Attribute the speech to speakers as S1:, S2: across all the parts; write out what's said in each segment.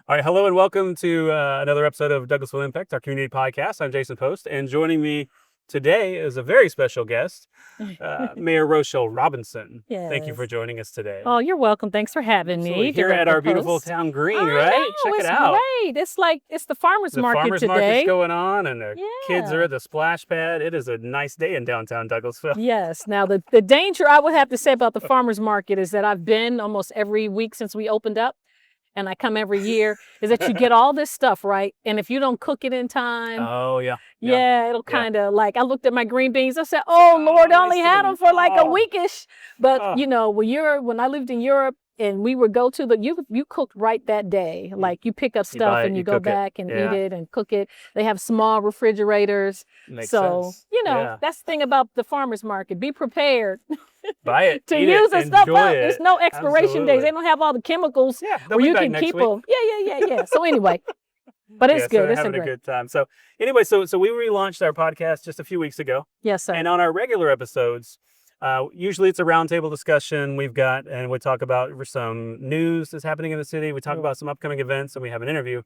S1: All right, hello and welcome to another episode of Douglasville Impact, our community podcast. I'm Jason Post, and joining me today is a very special guest, Mayor Rochelle Robinson. Thank you for
S2: Yes.
S1: joining us today.
S2: Oh, you're welcome. Thanks for having
S1: Absolutely.
S2: me,
S1: Here at
S2: Director
S1: our beautiful
S2: Post.
S1: town green,
S2: I
S1: right?
S2: know,
S1: Check it
S2: it's
S1: out.
S2: great. It's like it's the farmers
S1: The
S2: market
S1: farmers market's
S2: today.
S1: going on, and the kids are
S2: Yeah.
S1: at the splash pad. It is a nice day in downtown Douglasville.
S2: Yes. Now the danger I would have to say about the farmers market is that I've been almost every week since we opened up, and I come every year, is that you get all this stuff, right? And if you don't cook it in time,
S1: Oh, yeah.
S2: it'll
S1: Yeah.
S2: kind of like, I looked at my green beans. I said, "Oh Lord, I only had them for like a
S1: Oh.
S2: weekish." But
S1: Oh.
S2: when I lived in Europe and we would go to you cooked right that day. Like you pick up
S1: You
S2: stuff
S1: buy it,
S2: and
S1: you
S2: you go
S1: cook it.
S2: back and
S1: Yeah.
S2: eat it and cook it. They have small refrigerators.
S1: Makes
S2: So,
S1: sense.
S2: that's the thing about the farmers market. Be prepared
S1: Buy it,
S2: to
S1: eat
S2: use
S1: it,
S2: the stuff
S1: enjoy
S2: up.
S1: it.
S2: There's no expiration
S1: Absolutely.
S2: days. They don't have all the chemicals
S1: Yeah, they'll
S2: where
S1: be
S2: you
S1: back
S2: can
S1: next
S2: keep
S1: week.
S2: them. Yeah. So anyway, but it's
S1: Yeah,
S2: good.
S1: so
S2: It's
S1: having a
S2: great.
S1: good time. So anyway, so we relaunched our podcast just a few weeks ago,
S2: Yes, sir.
S1: and on our regular episodes, usually it's a roundtable discussion. We talk about some news that's happening in the city. We talk
S2: Yeah.
S1: about some upcoming events, and we have an interview.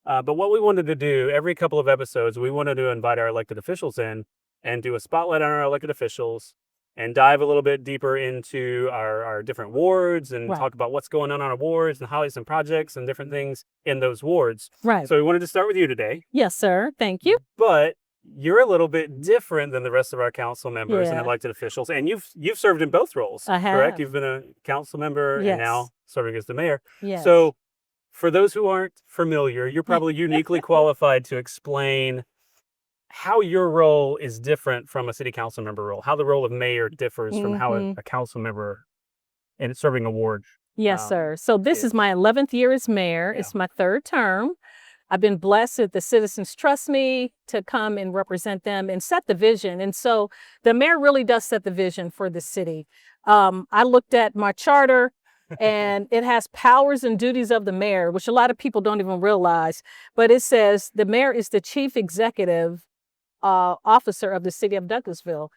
S1: But what we wanted to do every couple of episodes, we wanted to invite our elected officials in and do a spotlight on our elected officials and dive a little bit deeper into our different wards and
S2: Right.
S1: talk about what's going on our wards and highlight some projects and different things in those wards.
S2: Right.
S1: So we wanted to start with you today,
S2: Yes, sir. Thank you.
S1: but you're a little bit different than the rest of our council members and
S2: Yeah.
S1: elected officials, and you've served in both roles.
S2: I
S1: Correct?
S2: have.
S1: You've been a council member and
S2: Yes.
S1: now serving as the mayor.
S2: Yes.
S1: So for those who aren't familiar, you're probably uniquely qualified to explain how your role is different from a city council member role, how the role of mayor differs from how
S2: Mhm.
S1: a council member and serving a ward.
S2: Yes, sir. So this
S1: is-
S2: is my 11th year as mayor.
S1: Yeah.
S2: It's my third term. I've been blessed that the citizens trust me to come and represent them and set the vision. And so the mayor really does set the vision for the city. I looked at my charter and it has powers and duties of the mayor, which a lot of people don't even realize. But it says the mayor is the chief executive officer of the city of Douglasville.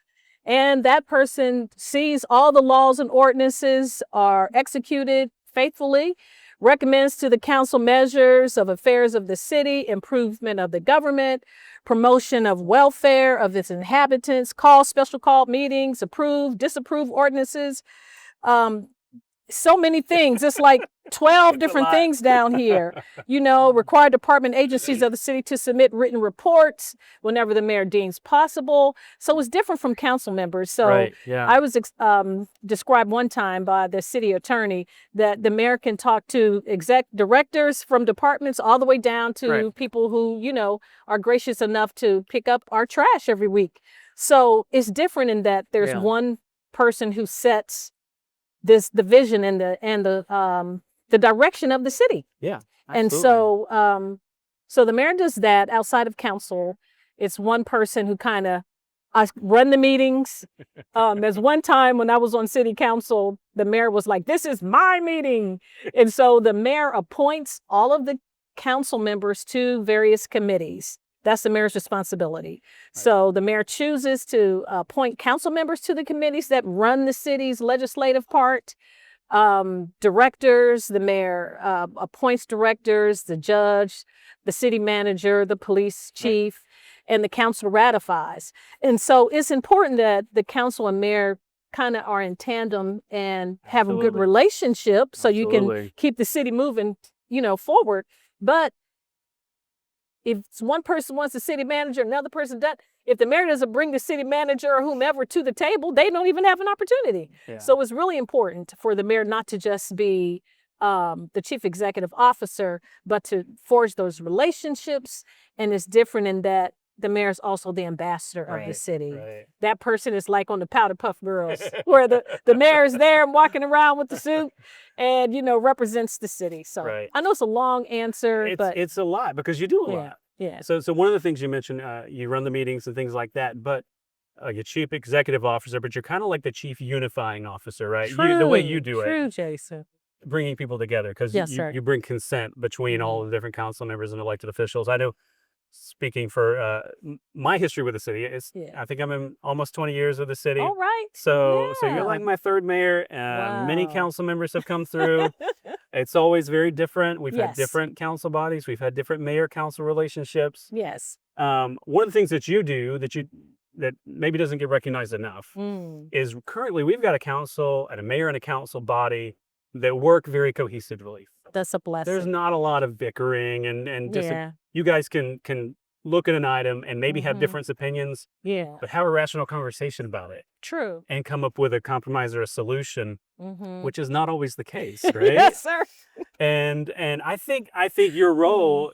S2: And that person sees all the laws and ordinances are executed faithfully, recommends to the council measures of affairs of the city, improvement of the government, promotion of welfare of its inhabitants, call special call meetings, approve, disapprove ordinances. So many things. It's like 12
S1: It's a
S2: different
S1: lot.
S2: things down here. Require department agencies of the city to submit written reports whenever the mayor deems possible. So it's different from council members. So
S1: Right. Yeah.
S2: I was described one time by the city attorney that the mayor can talk to directors from departments all the way down to
S1: Right.
S2: people who, are gracious enough to pick up our trash every week. So it's different in that there's
S1: Yeah.
S2: one person who sets the vision and the direction of the city.
S1: Yeah.
S2: And
S1: Absolutely.
S2: so the mayor does that outside of council. It's one person who I run the meetings. There's one time when I was on city council, the mayor was like, "This is my meeting." And so the mayor appoints all of the council members to various committees. That's the mayor's responsibility.
S1: Right.
S2: So the mayor chooses to appoint council members to the committees that run the city's legislative part. Directors, the mayor appoints directors, the judge, the city manager, the police chief, and the council ratifies. And so it's important that the council and mayor kind of are in tandem and have a good
S1: Absolutely.
S2: relationship so you can
S1: Absolutely.
S2: keep the city moving, forward. But if one person wants the city manager, another person doesn't, if the mayor doesn't bring the city manager or whomever to the table, they don't even have an opportunity.
S1: Yeah.
S2: So it's really important for the mayor not to just be the chief executive officer, but to forge those relationships. And it's different in that the mayor is also the ambassador of the city.
S1: Right.
S2: That person is like on the Powder Puff Girls, where the mayor is there and walking around with the suit and, represents the city. So
S1: Right.
S2: I know it's a long answer, but
S1: It's a lot because you do a lot.
S2: yeah.
S1: So one of the things you mentioned, you run the meetings and things like that, but you're chief executive officer, but you're kind of like the chief unifying officer, right? The way you do it,
S2: True, Jason.
S1: bringing people together because
S2: Yes, sir.
S1: you bring consent between all the different council members and elected officials. I know, speaking for my history with the city, I think I'm in almost 20 years with the city.
S2: All right.
S1: So you're
S2: Yeah.
S1: like my third mayor. Many
S2: Wow.
S1: council members have come through. It's always very different. We've had
S2: Yes.
S1: different council bodies. We've had different mayor-council relationships.
S2: Yes.
S1: One of the things that you do that maybe doesn't get recognized enough
S2: Mm.
S1: is currently we've got a council and a mayor and a council body that work very cohesively.
S2: That's a
S1: There's
S2: blessing.
S1: not a lot of bickering and just
S2: Yeah.
S1: you guys can look at an item and maybe have
S2: Mhm.
S1: different opinions,
S2: Yeah.
S1: but have a rational conversation about it
S2: True.
S1: and come up with a compromise or a solution,
S2: Mm-hmm.
S1: which is not always the case, right?
S2: Yes, sir.
S1: And I think your role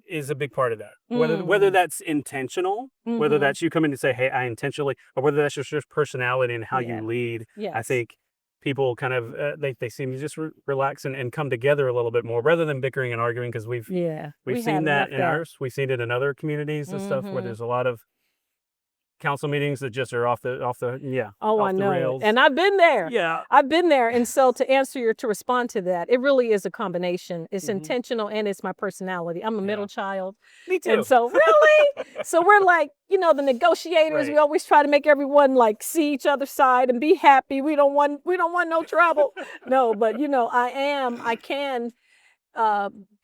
S1: is a big part of that. Whether
S2: Mm.
S1: that's intentional, whether
S2: Mhm.
S1: that's you coming to say, "Hey, I intentionally," or whether that's just your personality and how
S2: Yeah.
S1: you lead. I
S2: Yes.
S1: think people kind of they seem to just relax and come together a little bit more rather than bickering and arguing because
S2: Yeah.
S1: we've
S2: We
S1: seen
S2: had
S1: that
S2: enough
S1: in ours. We've seen it in other communities and stuff where
S2: Mhm.
S1: there's a lot of council meetings that just are off the
S2: Oh, I
S1: off the
S2: know it.
S1: rails.
S2: And I've been there.
S1: Yeah.
S2: I've been there. And so to respond to that, it really is a combination. It's
S1: Mhm.
S2: intentional and it's my personality. I'm a middle child.
S1: Me too.
S2: And so really, so we're like, the negotiators. We
S1: Right.
S2: always try to make everyone like see each other's side and be happy. We don't want no trouble. No, but I can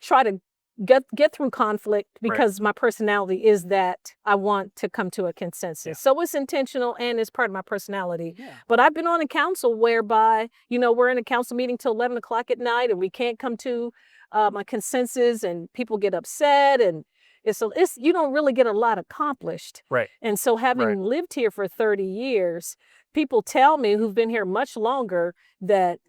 S2: try to get through conflict because my personality is that I want to come to a consensus.
S1: Yeah.
S2: So it's intentional and it's part of my personality.
S1: Yeah.
S2: But I've been on a council whereby, we're in a council meeting till 11 o'clock at night and we can't come to a consensus and people get upset and it's you don't really get a lot accomplished.
S1: Right.
S2: And so having lived here for 30 years, people tell me who've been here much longer that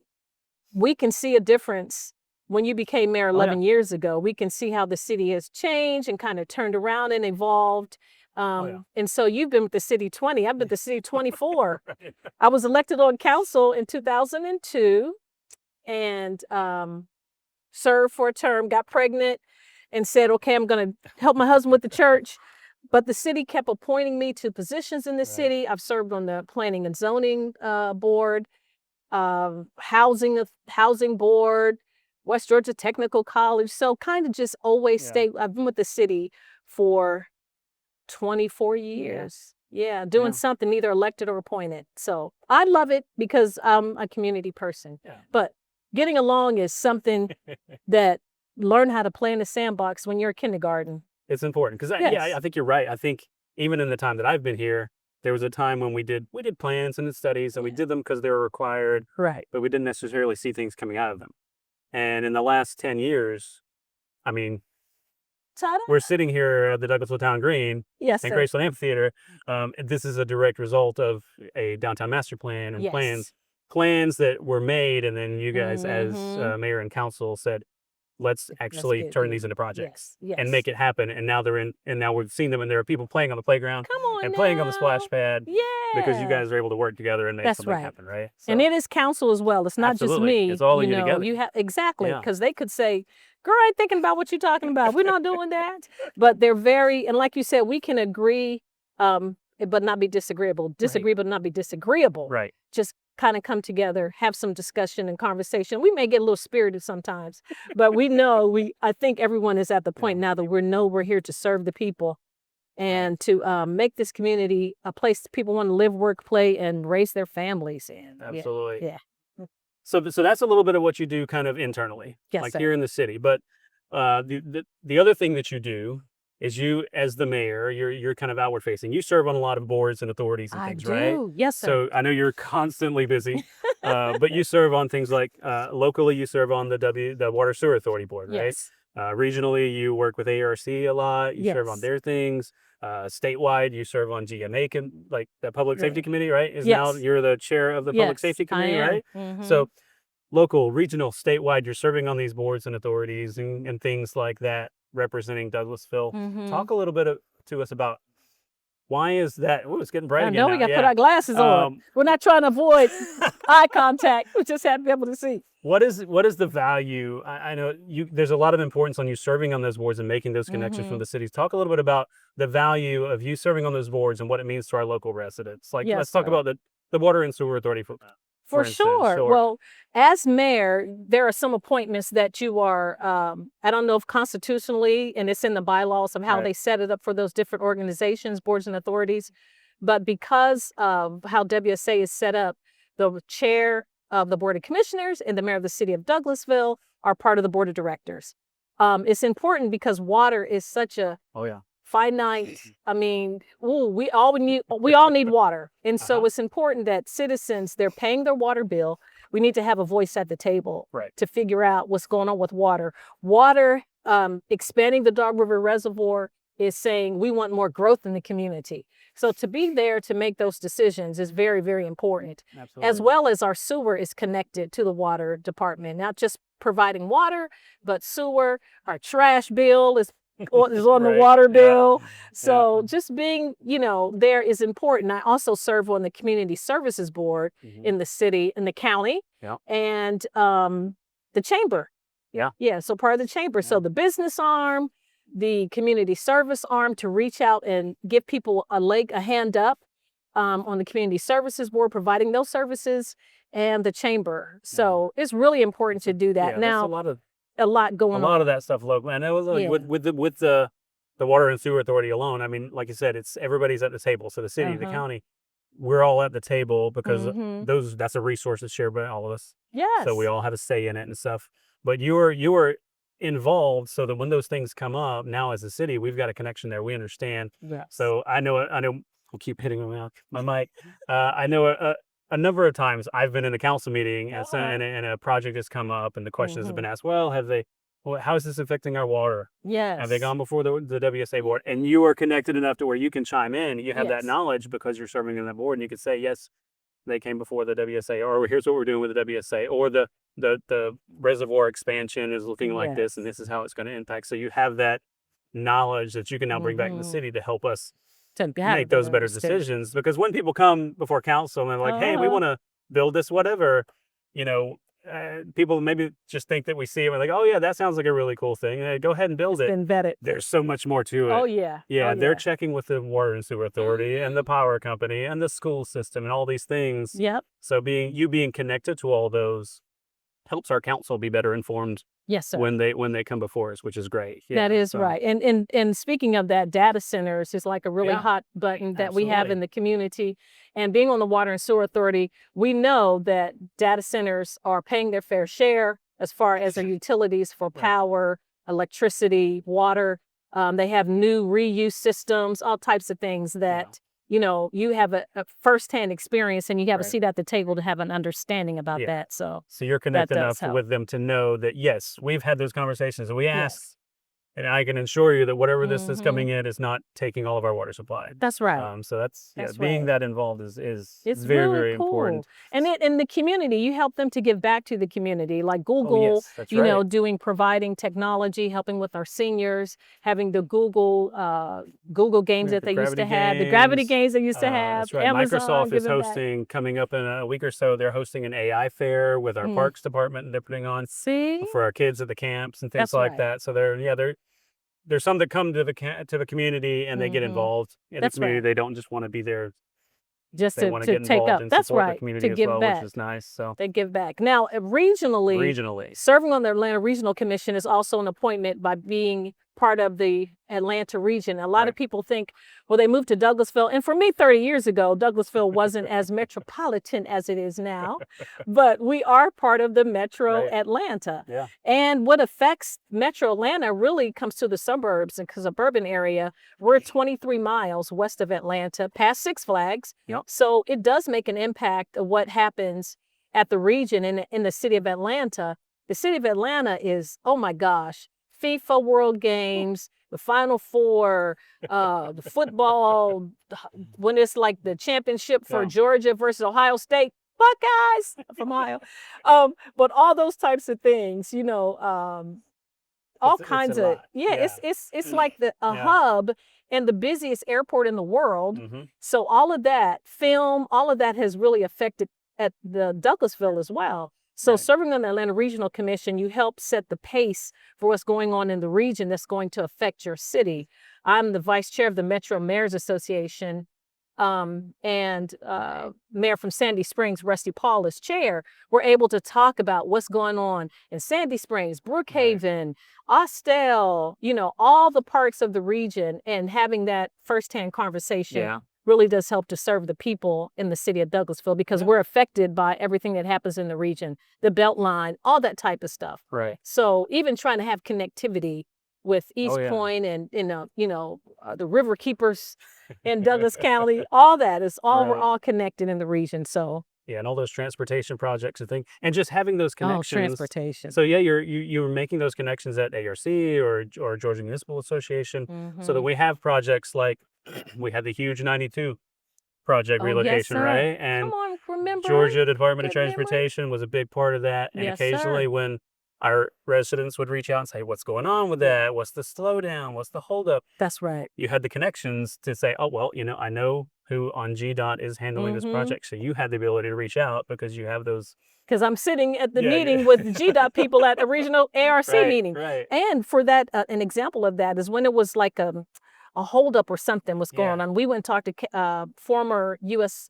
S2: we can see a difference. When you became mayor 11 years ago, we can see how the city has changed and kind of turned around and evolved. And so you've been with the city 20. I've been with the city 24.
S1: Right.
S2: I was elected on council in 2002 and served for a term, got pregnant and said, okay, I'm going to help my husband with the church. But the city kept appointing me to positions in the city. I've served on the planning and zoning board, housing board, West Georgia Technical College. So kind of just always stay. I've been with the city for 24 years. Yeah, doing something either elected or appointed. So I love it because I'm a community person.
S1: Yeah.
S2: But getting along is something that learn how to play in the sandbox when you're in kindergarten.
S1: It's important because I think you're right. I think even in the time that I've been here, there was a time when we did plans and studies and we did them because they were required.
S2: Right.
S1: But we didn't necessarily see things coming out of them. And in the last 10 years, I mean, we're sitting here at the Douglasville Town Green and Graceland Amphitheater. This is a direct result of a downtown master plan and plans that were made. And then you guys as mayor and council said, let's actually turn these into projects and make it happen. And now now we've seen them and there are people playing on the playground and playing on the splash pad because you guys are able to work together and make something happen, right? So,
S2: and it is council as well. It's not just me.
S1: It's all of you together.
S2: You have exactly because they could say, girl, I ain't thinking about what you're talking about. We're not doing that. But they're and like you said, we can agree but not be disagreeable. Disagree but not be disagreeable.
S1: Right.
S2: Just kind of come together, have some discussion and conversation. We may get a little spirited sometimes, but I think everyone is at the point now that we're here to serve the people and to make this community a place people want to live, work, play, and raise their families in.
S1: Absolutely.
S2: Yeah.
S1: So that's a little bit of what you do kind of internally, like here in the city. But the other thing that you do is you, as the mayor, you're kind of outward facing. You serve on a lot of boards and authorities and things, right?
S2: Yes, sir.
S1: So I know you're constantly busy, but you serve on things like locally, you serve on the Water Sewer Authority Board, right?
S2: Yes.
S1: Regionally, you work with ARC a lot. You serve on their things. Statewide, you serve on GMA, like the Public Safety Committee, right? Now you're the chair of the Public Safety Committee, right?
S2: Mm-hmm.
S1: So local, regional, statewide, you're serving on these boards and authorities and things like that, representing Douglasville.
S2: Mm-hmm.
S1: Talk a little bit to us about why is that? Oh, it's getting bright again.
S2: I know we got to put our glasses on. We're not trying to avoid eye contact. We just have to be able to see.
S1: What is the value? I know there's a lot of importance on you serving on those boards and making those connections from the cities. Talk a little bit about the value of you serving on those boards and what it means to our local residents. Like, let's talk about the Water and Sewer Authority
S2: for sure. Well, as mayor, there are some appointments that you are, I don't know if constitutionally, and it's in the bylaws of how they set it up for those different organizations, boards and authorities. But because of how WSA is set up, the chair of the Board of Commissioners and the mayor of the city of Douglasville are part of the board of directors. It's important because water is such a finite. I mean, we all need water, and so it's important that citizens, they're paying their water bill. We need to have a voice at the table to figure out what's going on with water. Water, expanding the Dog River Reservoir is saying we want more growth in the community. So to be there to make those decisions is very, very important.
S1: Absolutely.
S2: As well as our sewer is connected to the water department, not just providing water, but sewer. Our trash bill is on the water bill. So just being, there is important. I also serve on the community services board in the city, in the county, and the chamber. So part of the chamber. So the business arm, the community service arm, to reach out and give people a hand up on the community services board, providing those services, and the chamber. So it's really important to do that. Now, a lot going on.
S1: A lot of that stuff local, and it was with the water and sewer authority alone. I mean, like you said, it's everybody's at the table. So the city, the county, we're all at the table because that's a resource that's shared by all of us.
S2: Yes.
S1: So we all have a say in it and stuff. But you were involved, so that when those things come up, now as a city, we've got a connection there. We understand.
S2: Yes.
S1: So I know. I'll keep hitting my mic. I know a number of times I've been in a council meeting and a project has come up, and the questions have been asked. Well, how is this affecting our water?
S2: Yes.
S1: Have they gone before the WSA board? And you are connected enough to where you can chime in. You have that knowledge because you're serving in that board, and you could say, yes, they came before the WSA, or here's what we're doing with the WSA, or the reservoir expansion is looking like this, and this is how it's going to impact. So you have that knowledge that you can now bring back to the city to help us make those better decisions. Because when people come before council and they're like, hey, we want to build this, whatever, people maybe just think that we see it and like, oh yeah, that sounds like a really cool thing. Go ahead and build it.
S2: Been vetted.
S1: There's so much more to it.
S2: Oh yeah.
S1: They're checking with the water and sewer authority and the power company and the school system and all these things.
S2: Yep.
S1: So being connected to all those helps our council be better informed.
S2: Yes, sir.
S1: When they come before us, which is great.
S2: That is right. And speaking of that, data centers is like a really hot button that we have in the community. And being on the Water and Sewer Authority, we know that data centers are paying their fair share as far as their utilities for power, electricity, water. They have new reuse systems, all types of things that you have a firsthand experience, and you have a seat at the table to have an understanding about that. So
S1: you're connected enough with them to know that, yes, we've had those conversations and we asked, and I can assure you that whatever this is coming in is not taking all of our water supply.
S2: That's right.
S1: So that's being that involved is
S2: it's
S1: very,
S2: really
S1: very
S2: cool.
S1: important.
S2: And in the community, you help them to give back to the community, like Google, providing technology, helping with our seniors, having the Google games that they used to have, the gravity games they used to have.
S1: That's right.
S2: Amazon,
S1: Microsoft is hosting, coming up in a week or so, they're hosting an AI fair with our parks department, and they're putting on for our kids at the camps and things like that. So there's some that come to the community and they get involved in the community. They don't just want to be there
S2: just
S1: to
S2: take up. That's right.
S1: The community
S2: to give back,
S1: which is nice. So
S2: they give back. Now, regionally, serving on the Atlanta Regional Commission is also an appointment by being part of the Atlanta region. A lot of people think, well, they moved to Douglasville. And for me, 30 years ago, Douglasville wasn't as metropolitan as it is now, but we are part of the Metro Atlanta.
S1: Yeah.
S2: And what affects Metro Atlanta really comes to the suburbs and suburban area. We're 23 miles west of Atlanta, past Six Flags.
S1: Yep.
S2: So it does make an impact of what happens at the region in the city of Atlanta. The city of Atlanta is, oh my gosh, FIFA World Games, the Final Four, the football, when it's like the championship for Georgia versus Ohio State, Buckeyes from Ohio. But all those types of things, all kinds of, it's like a hub and the busiest airport in the world. So all of that film, all of that has really affected at the Douglasville as well. So serving on the Atlanta Regional Commission, you help set the pace for what's going on in the region that's going to affect your city. I'm the vice chair of the Metro Mayors Association, and Mayor from Sandy Springs, Rusty Paul, is chair. We're able to talk about what's going on in Sandy Springs, Brookhaven, Austell, all the parts of the region, and having that firsthand conversation really does help to serve the people in the city of Douglasville, because we're affected by everything that happens in the region, the Beltline, all that type of stuff.
S1: Right.
S2: So even trying to have connectivity with East
S1: yeah.
S2: Point and the river keepers in Douglas County, all that is all we're
S1: Right.
S2: all connected in the region. So
S1: Yeah, and all those transportation projects and things, and just having those connections.
S2: transportation.
S1: So yeah, you were making those connections at ARC or Georgia Municipal Association, so that we have projects like we had the huge 92 project
S2: Oh, yes,
S1: relocation,
S2: sir.
S1: right?
S2: Come
S1: And
S2: on, remember?
S1: Georgia Department of
S2: Good memory.
S1: Transportation was a big part of that. And
S2: Yes, sir.
S1: occasionally when our residents would reach out and say, what's going on with that? What's the slowdown? What's the holdup?
S2: That's right.
S1: You had the connections to say, oh, well, I know who on GDOT is handling this project. So you had the ability to reach out because you have those.
S2: Because I'm sitting at the
S1: Yeah,
S2: meeting
S1: yeah.
S2: with the GDOT people at a regional ARC meeting.
S1: Right.
S2: And for that, an example of that is when it was like a holdup or something was going on. We went and talked to former U.S.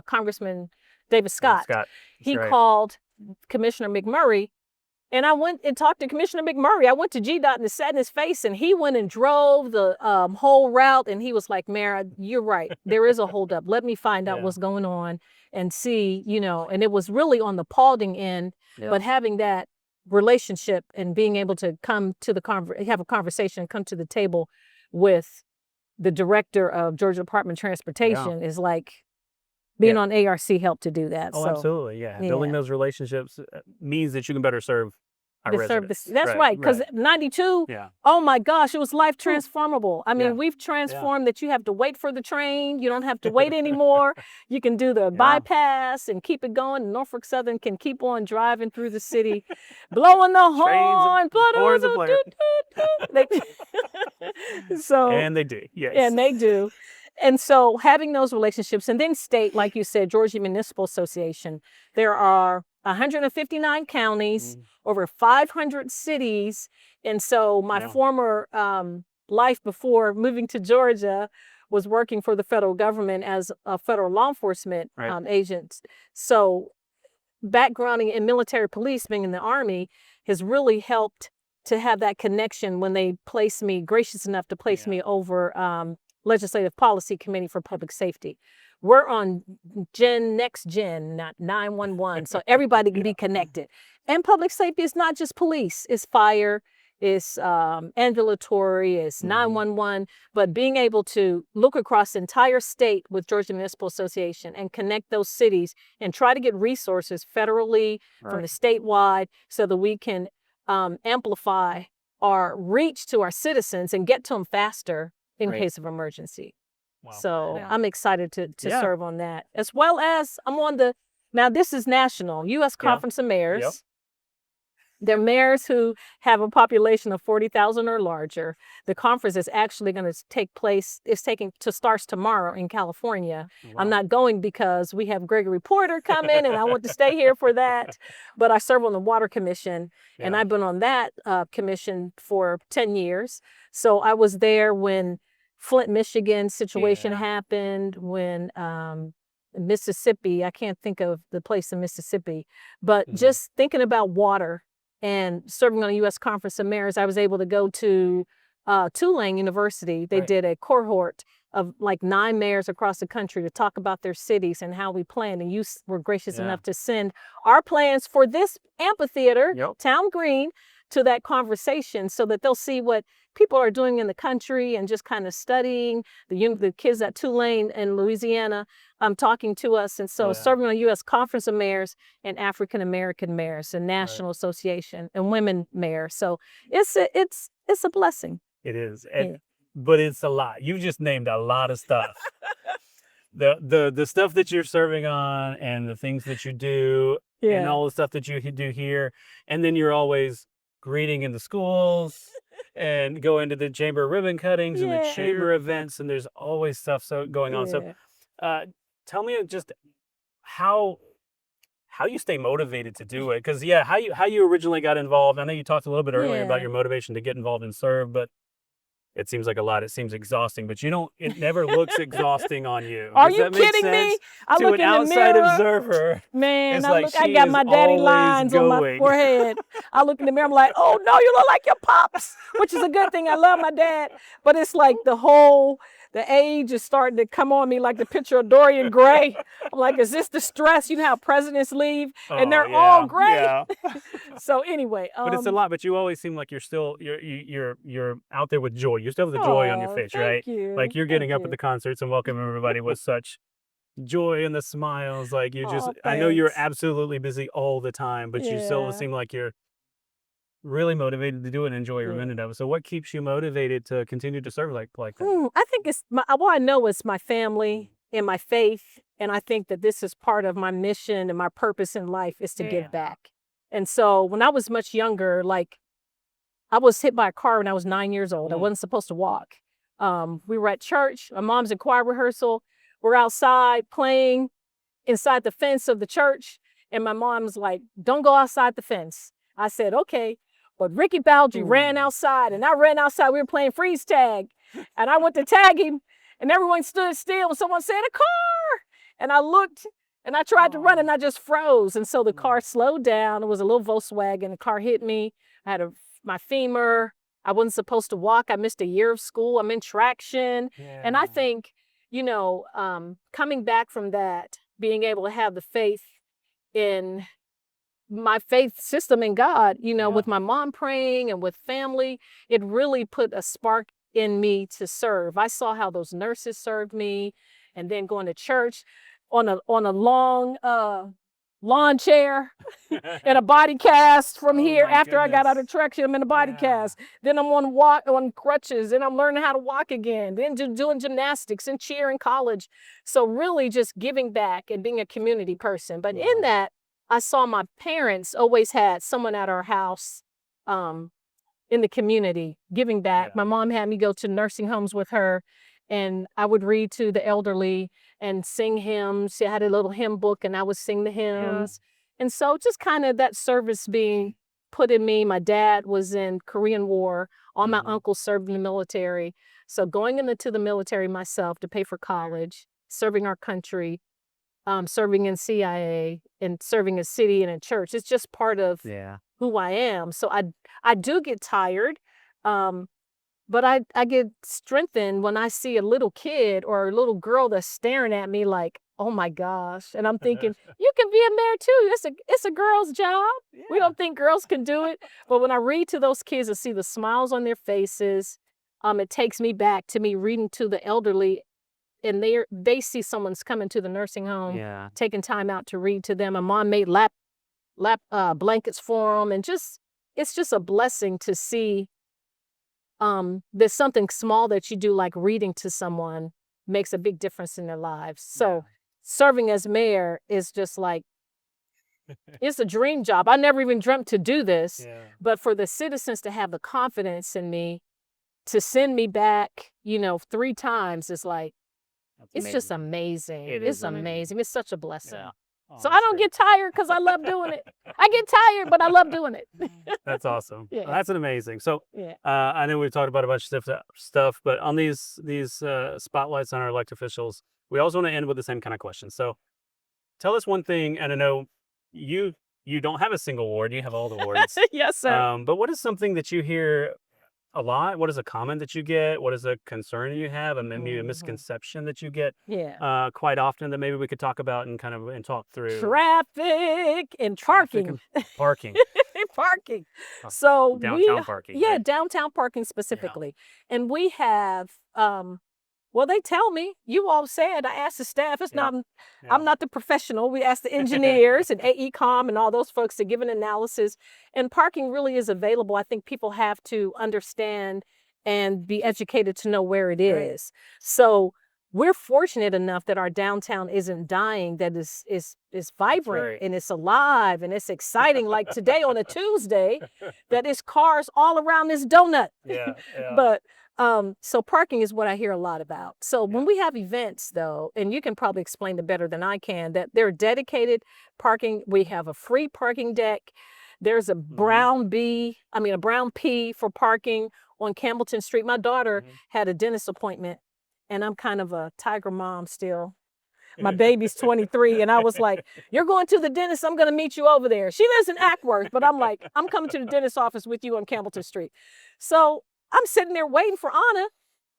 S2: Congressman David Scott. He called Commissioner McMurray, and I went and talked to Commissioner McMurray. I went to GDOT and sat in his face, and he went and drove the whole route, and he was like, Mayor, you're right. There is a holdup. Let me find out what's going on and see, and it was really on the Paulding end, but having that relationship and being able to come to have a conversation, come to the table with the director of Georgia Department of Transportation is like being on ARC helped to do that.
S1: Oh,
S2: so,
S1: absolutely. Yeah. Building those relationships means that you can better serve our residents.
S2: That's right. Because 92, oh my gosh, it was life transformable. I mean, we've transformed that you have to wait for the train. You don't have to wait anymore. You can do the bypass and keep it going. Norfolk Southern can keep on driving through the city, blowing the horn.
S1: And they do, yes.
S2: And they do. And so having those relationships, and then state, like you said, Georgia Municipal Association, there are 159 counties, over 500 cities. And so my former life before moving to Georgia was working for the federal government as a federal law enforcement agent. So backgrounding in military police, being in the Army, has really helped to have that connection when they placed me, gracious enough to place me over Legislative Policy Committee for Public Safety. We're on next gen, not 911, so everybody can be connected. And public safety is not just police, it's fire, it's ambulatory, it's 911, but being able to look across the entire state with Georgia Municipal Association and connect those cities and try to get resources federally from the statewide so that we can amplify our reach to our citizens and get to them faster in case of emergency. Wow. So I'm excited to serve on that, as well as I'm on now this is national, U.S. Conference of Mayors.
S1: Yep.
S2: They're mayors who have a population of 40,000 or larger. The conference is actually going to starts tomorrow in California. Wow. I'm not going because we have Gregory Porter coming and I want to stay here for that. But I serve on the Water Commission and I've been on that commission for 10 years. So I was there when Flint, Michigan situation happened, when Mississippi, I can't think of the place in Mississippi, but just thinking about water and serving on a U.S. Conference of Mayors, I was able to go to Tulane University. They did a cohort of like 9 mayors across the country to talk about their cities and how we plan. And you were gracious enough to send our plans for this amphitheater, Town Green, to that conversation so that they'll see what people are doing in the country and just kind of studying the kids at Tulane and Louisiana talking to us. And so serving on a U.S. Conference of Mayors and African American mayors and National Association and women mayors. So it's a blessing.
S1: It is. But it's a lot. You just named a lot of stuff. The stuff that you're serving on and the things that you do and all the stuff that you do here. And then you're always greeting in the schools and go into the chamber ribbon cuttings and the chamber events, and there's always stuff going on. So tell me just how you stay motivated to do it, because how you originally got involved. I know you talked a little bit earlier about your motivation to get involved and serve, but it seems like a lot. It seems exhausting, but it never looks exhausting on you.
S2: Are you kidding me? I look in the mirror. To an outside observer, man, I got my daddy lines on my forehead. I look in the mirror, I'm like, oh no, you look like your pops, which is a good thing. I love my dad, but it's like the whole the age is starting to come on me like the picture of Dorian Gray. I'm like, is this the stress? You know how presidents leave and they're all gray.
S1: Yeah.
S2: So anyway,
S1: But it's a lot. But you always seem like you're out there with joy. You still have the joy on your face, right?
S2: Thank you.
S1: Like you're getting
S2: Thank
S1: up at
S2: you.
S1: the concerts and welcoming everybody with such joy and the smiles. Like you just,
S2: Oh,
S1: I know you're
S2: thanks.
S1: absolutely busy all the time, but you still
S2: Yeah.
S1: seem like you're really motivated to do it and enjoy every
S2: Yeah.
S1: minute of it. So what keeps you motivated to continue to serve like that?
S2: I think it's well, I know it's my family and my faith. And I think that this is part of my mission and my purpose in life is to
S1: Yeah.
S2: give back. And so when I was much younger, like I was hit by a car when I was 9 years old. I wasn't supposed to walk. We were at church. My mom's in choir rehearsal. We're outside playing inside the fence of the church. And my mom's like, don't go outside the fence. I said, okay. But Ricky Baldry ran outside and I ran outside. We were playing freeze tag. And I went to tag him and everyone stood still. And someone said, a car. And I looked and I tried to run and I just froze. And so the car slowed down. It was a little Volkswagen. The car hit me. I had my femur. I wasn't supposed to walk. I missed a year of school. I'm in traction.
S1: Yeah.
S2: And I think, coming back from that, being able to have the faith in my faith system in God, with my mom praying and with family, it really put a spark in me to serve. I saw how those nurses served me, and then going to church on a long lawn chair in a body cast from here. After I got out of traction, I'm in a body cast. Then I'm on crutches, and I'm learning how to walk again. Then doing gymnastics and cheer in college. So really just giving back and being a community person. But in that, I saw my parents always had someone at our house in the community giving back. My mom had me go to nursing homes with her, and I would read to the elderly and sing hymns. She had a little hymn book and I would sing the hymns. And so just kind of that service being put in me. My dad was in Korean War. All my uncles served in the military. So going into the military myself to pay for college, serving our country, serving in CIA and serving a city and a church. It's just part of who I am. So I do get tired. But I get strengthened when I see a little kid or a little girl that's staring at me like, oh my gosh. And I'm thinking, you can be a mayor too. It's a girl's job. We don't think girls can do it. But when I read to those kids and see the smiles on their faces, it takes me back to me reading to the elderly, and they see someone's coming to the nursing home, taking time out to read to them. And mom made lap blankets for them. And it's just a blessing to see there's something small that you do, like reading to someone, makes a big difference in their lives. So serving as mayor is just like, it's a dream job. I never even dreamt to do this, but for the citizens to have the confidence in me to send me back, 3 times is like, it's just amazing. It's amazing. It's such a blessing. Oh, so I don't get tired because I love doing it. I get tired, but I love doing it.
S1: That's awesome. Well, that's an amazing. So I know we've talked about a bunch of stuff, but on these spotlights on our elected officials, we also want to end with the same kind of question. So tell us one thing, and I know you don't have a single award, you have all the awards.
S2: Yes, sir.
S1: But what is something that you hear a lot? What is a comment that you get? What is a concern you have, and maybe a misconception that you get quite often that maybe we could talk about and talk through?
S2: Traffic and parking.
S1: Parking.
S2: Parking. So
S1: downtown parking.
S2: Yeah, right? Downtown parking specifically. Yeah. And we have well, they tell me, you all said, I asked the staff, I'm not the professional. We asked the engineers and AECOM and all those folks to give an analysis. And parking really is available. I think people have to understand and be educated to know where it is. Right. So we're fortunate enough that our downtown isn't dying, that is vibrant and it's alive and it's exciting. Like today on a Tuesday, that is cars all around this donut. But so parking is what I hear a lot about. So when we have events though, and you can probably explain it better than I can, that they're dedicated parking. We have a free parking deck. There's a brown P for parking on Campbellton Street. My daughter had a dentist appointment, and I'm kind of a tiger mom still. My baby's 23, and I was like, you're going to the dentist, I'm going to meet you over there. She lives in Ackworth, but I'm like, I'm coming to the dentist office with you on Campbellton Street. So I'm sitting there waiting for Anna,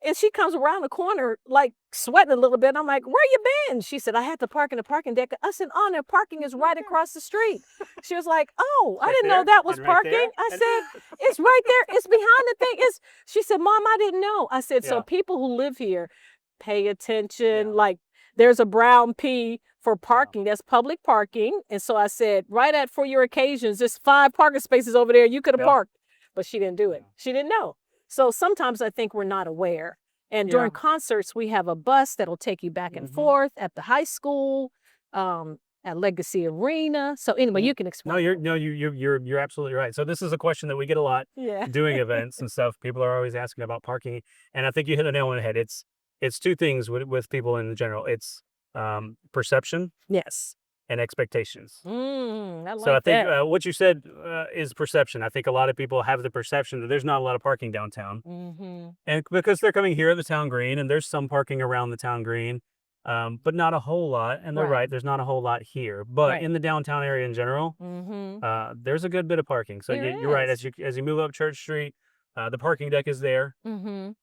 S2: And she comes around the corner, like sweating a little bit. I'm like, where you been? She said, I had to park in the parking deck. I said, oh, no, parking is right across the street. She was like, oh, I
S1: Right
S2: didn't know
S1: there
S2: that was
S1: and right
S2: parking.
S1: there.
S2: I
S1: And
S2: said, it's right there. It's behind the thing. She said, Mom, I didn't know. I said, so
S1: yeah,
S2: people who live here pay attention.
S1: yeah,
S2: Like there's a brown P for
S1: yeah.
S2: parking. That's public parking. And so I said, for your occasions, there's 5 parking spaces over there. You could have
S1: Yeah.
S2: parked. But she didn't do it.
S1: Yeah.
S2: She didn't know. So sometimes I think we're not aware. And
S1: Yeah.
S2: during concerts, we have a bus that'll take you back and forth at the high school, at Legacy Arena. So anyway, you can explain.
S1: You're absolutely right. So this is a question that we get a lot
S2: Yeah.
S1: doing events and stuff. People are always asking about parking, and I think you hit the nail on the head. It's two things with people in general. It's perception
S2: Yes.
S1: and expectations.
S2: I like
S1: So I think
S2: that.
S1: what you said is perception. I think a lot of people have the perception that there's not a lot of parking downtown, and because they're coming here at the town green, and there's some parking around the town green, but not a whole lot. And they're
S2: Right.
S1: right, there's not a whole lot here, but
S2: Right.
S1: in the downtown area in general, there's a good bit of parking. So
S2: There
S1: you're right.
S2: is.
S1: As you move up Church Street, the parking deck is there.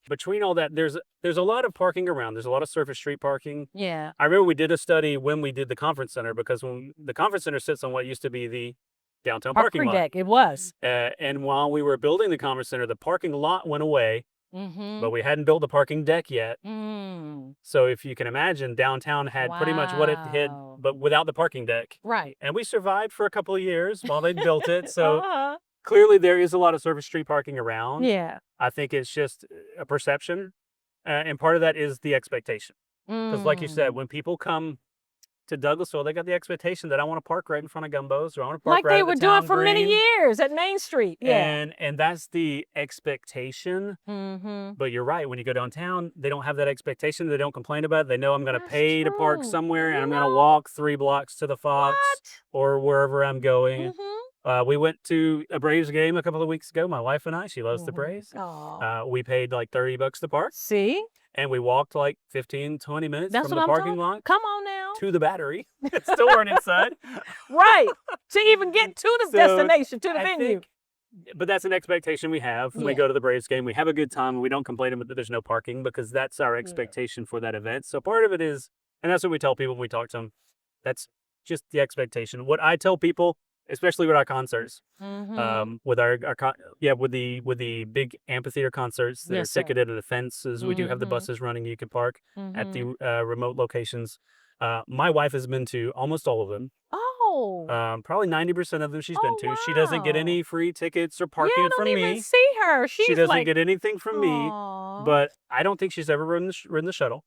S1: Between all that, there's a lot of parking around. There's a lot of surface street parking.
S2: Yeah.
S1: I remember we did a study when we did the conference center, because when the conference center sits on what used to be the downtown parking lot.
S2: deck. It was.
S1: And while we were building the conference center, the parking lot went away, but we hadn't built the parking deck yet. So if you can imagine, downtown had pretty much what it had,
S2: Wow.
S1: but without the parking deck.
S2: Right.
S1: And we survived for a couple of years while they built it. So
S2: Uh-huh.
S1: clearly there is a lot of surface street parking around.
S2: Yeah.
S1: I think it's just a perception. And part of that is the expectation. Because like you said, when people come to Douglasville, they got the expectation that I want to park right in front of Gumbo's, or I want to park
S2: Like
S1: right
S2: they
S1: at
S2: were
S1: the
S2: doing
S1: town
S2: for many
S1: green.
S2: years at Main Street. Yeah.
S1: And that's the expectation. But you're right. When you go downtown, they don't have that expectation. They don't complain about it. They know I'm going to
S2: That's
S1: pay to park
S2: true.
S1: somewhere, and
S2: You
S1: I'm going to
S2: know?
S1: walk 3 blocks to the Fox or wherever I'm going. We went to a Braves game a couple of weeks ago. My wife and I. She loves the Braves.
S2: Oh.
S1: We paid like $30 to park,
S2: See?
S1: and we walked like 15, 20 minutes
S2: That's
S1: from
S2: what
S1: the
S2: I'm
S1: parking
S2: talking.
S1: lot
S2: Come on now.
S1: to the Battery. It's still weren't inside.
S2: Right. To even get to the
S1: So,
S2: destination, to the
S1: I
S2: venue.
S1: think- but that's an expectation we have when we
S2: Yeah.
S1: go to the Braves game. We have a good time, and we don't complain about that there's no parking, because that's our expectation for that event. So part of it is, and that's what we tell people when we talk to them, that's just the expectation. What I tell people, especially with our concerts, with with the big amphitheater concerts that
S2: Yes,
S1: are
S2: sir.
S1: ticketed at the fences, we do have the buses running. You can park at the remote locations. My wife has been to almost all of them.
S2: Oh.
S1: Probably 90% of them she's been
S2: Oh,
S1: to. She doesn't get
S2: wow.
S1: any free tickets or
S2: Yeah,
S1: parking
S2: I don't
S1: from
S2: even
S1: me.
S2: see her. She's
S1: She doesn't
S2: like,
S1: get anything from me,
S2: Aw.
S1: but I don't think she's ever ridden the shuttle.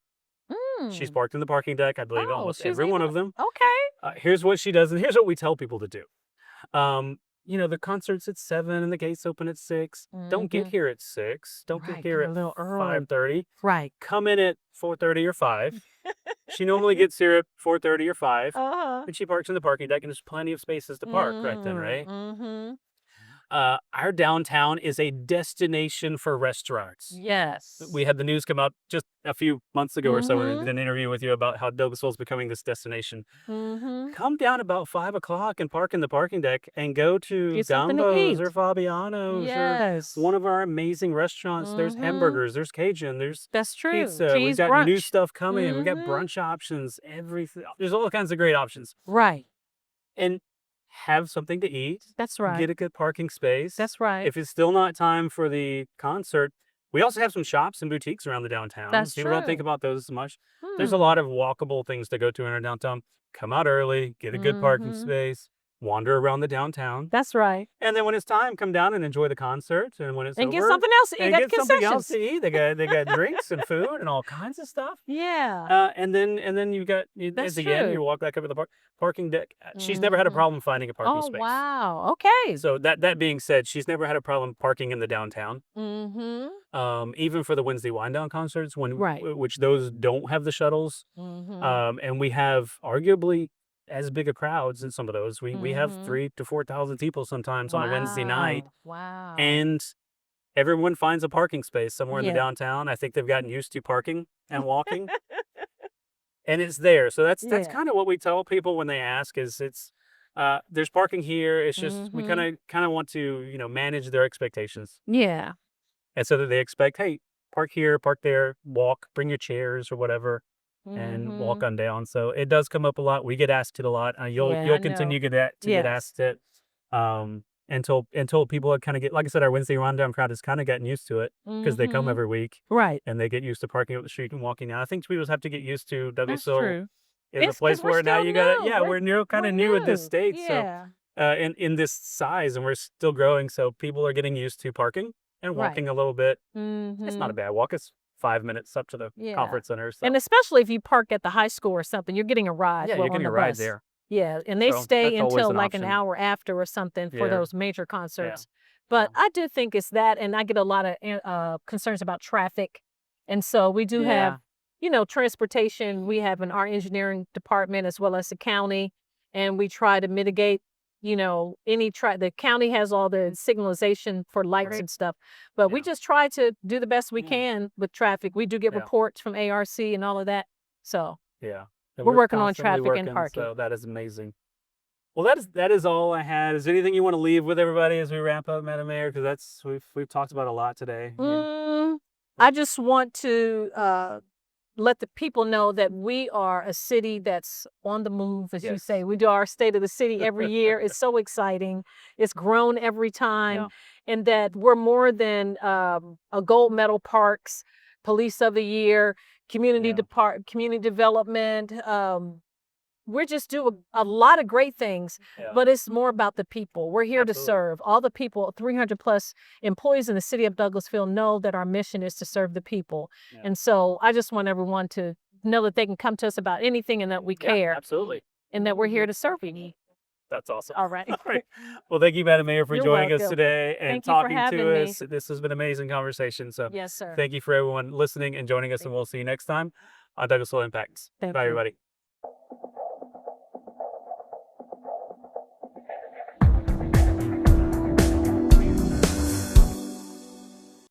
S1: She's parked in the parking deck, I believe,
S2: Oh,
S1: almost
S2: she's
S1: every one
S2: even-
S1: of them.
S2: Okay.
S1: Here's what she does, and here's what we tell people to do. The concert's at 7 and the gates open at 6. Don't get here at 6. Don't
S2: Right,
S1: get here
S2: get a
S1: at
S2: little early.
S1: 5:30.
S2: Right.
S1: Come in at 4:30 or 5. She normally gets here at 4:30 or 5.
S2: Uh-huh.
S1: And she parks in the parking deck, and there's plenty of spaces to park right then, right?
S2: Mm-hmm.
S1: Our downtown is a destination for restaurants.
S2: Yes.
S1: We had the news come up just a few months ago or so, when we did an interview with you about how Douglasville is becoming this destination. Come down about 5 o'clock and park in the parking deck and go to
S2: Get something to
S1: Gumbo's or
S2: eat.
S1: Fabiano's
S2: Yes.
S1: or one of our amazing restaurants. There's hamburgers, there's Cajun, there's
S2: That's true.
S1: pizza. We've
S2: Cheese
S1: got new
S2: brunch.
S1: stuff coming. We've got brunch options, everything. There's all kinds of great options.
S2: Right.
S1: And have something to eat.
S2: That's right.
S1: Get a good parking space.
S2: That's right.
S1: If it's still not time for the concert, we also have some shops and boutiques around the downtown.
S2: That's
S1: People don't think
S2: true.
S1: about those as much. There's a lot of walkable things to go to in our downtown. Come out early, get a good parking space, wander around the downtown.
S2: That's right.
S1: And then when it's time, come down and enjoy the concert. And when it's
S2: And
S1: over,
S2: get something else to eat.
S1: and
S2: Got
S1: get something else
S2: concessions.
S1: to eat. They got drinks and food and all kinds of stuff.
S2: Yeah.
S1: And then you've got
S2: That's
S1: at the end,
S2: true.
S1: you walk back up to the parking deck. She's never had a problem finding a parking
S2: Oh,
S1: space.
S2: wow. Okay.
S1: So that being said, she's never had a problem parking in the downtown. Even for the Wednesday wind down concerts,
S2: Right.
S1: which those don't have the shuttles. And we have arguably as big a crowds in some of those. We have 3,000 to 4,000 people sometimes on a Wednesday night,
S2: Wow.
S1: and everyone finds a parking space somewhere in
S2: Yeah.
S1: the downtown. I think they've gotten used to parking and walking, and it's there. So that's
S2: Yeah.
S1: kind of what we tell people when they ask. Is it's there's parking here. It's just we kind of want to manage their expectations,
S2: Yeah.
S1: and so that they expect, hey, park here, park there, walk, bring your chairs or whatever, and walk
S2: Mhm.
S1: on down. So it does come up a lot. We get asked it a lot.
S2: Yeah, I
S1: You'll
S2: know.
S1: continue to get
S2: Yes.
S1: asked it. Until people kind of get, like I said, our Wednesday rundown crowd has kind of gotten used to it because they come
S2: Mhm.
S1: every week
S2: Right.
S1: and they get used to parking up the street and walking down. I think people just have to get used to
S2: That's
S1: Douglasville
S2: true.
S1: is a
S2: It's because
S1: place
S2: 'cause we're
S1: where now
S2: still
S1: you gotta,
S2: new.
S1: yeah, we're new, kind
S2: We're
S1: of new at this
S2: new.
S1: state. So,
S2: Yeah.
S1: in this size, and we're still growing, so people are getting used to parking and
S2: Right.
S1: walking a little bit. It's not a
S2: Mhm.
S1: bad walk. It's 5 minutes up to the
S2: Yeah.
S1: conference center.
S2: And
S1: So
S2: especially if you park at the high school or something, you're getting a ride,
S1: yeah,
S2: well,
S1: you're
S2: on
S1: getting
S2: the
S1: a ride
S2: bus.
S1: there.
S2: Yeah, and they
S1: So
S2: stay
S1: that's always
S2: until,
S1: an
S2: like, an
S1: option.
S2: hour after or something for
S1: Yeah,
S2: those major
S1: yeah.
S2: concerts. But
S1: So
S2: I do think it's that, and I get a lot of concerns about traffic. And so we do have,
S1: yeah,
S2: transportation. We have in our engineering department as well as the county, and we try to mitigate, the county has all the signalization for lights
S1: right.
S2: and stuff, but we
S1: Yeah,
S2: just try to do the best we
S1: yeah,
S2: can with traffic. We do get
S1: yeah,
S2: reports from ARC and all of that. So
S1: yeah. And
S2: we're
S1: we're
S2: working on
S1: constantly
S2: traffic and
S1: working.
S2: parking.
S1: So that is amazing. Well, that is all I had. Is there anything you want to leave with everybody as we wrap up, Madam Mayor? Because that's we've talked about a lot today. Yeah.
S2: Mm, I just want to let the people know that we are a city that's on the move, as you say.
S1: Yes.
S2: We do our State of the City every year. It's so exciting. It's grown every time,
S1: Yeah.
S2: and that we're more than a gold medal parks, police of the year,
S1: Yeah.
S2: community development. We're just doing a lot of great things,
S1: Yeah.
S2: but it's more about the people. We're here to
S1: Absolutely.
S2: serve. All the people, 300 plus employees in the city of Douglasville know that our mission is to serve the people.
S1: Yeah.
S2: And so I just want everyone to know that they can come to us about anything and that we
S1: Yeah.
S2: care
S1: Absolutely.
S2: and that we're here to serve you.
S1: That's awesome.
S2: All right.
S1: All right. Well, thank you, Madam Mayor, for
S2: You're
S1: joining us
S2: welcome.
S1: today and
S2: Thank you for
S1: talking to
S2: having me.
S1: us. This has been an amazing conversation. So
S2: Yes, sir.
S1: thank you for everyone listening and joining us, and
S2: Thank
S1: we'll see you next time on Douglasville Impacts.
S2: thank
S1: Bye,
S2: you.
S1: everybody.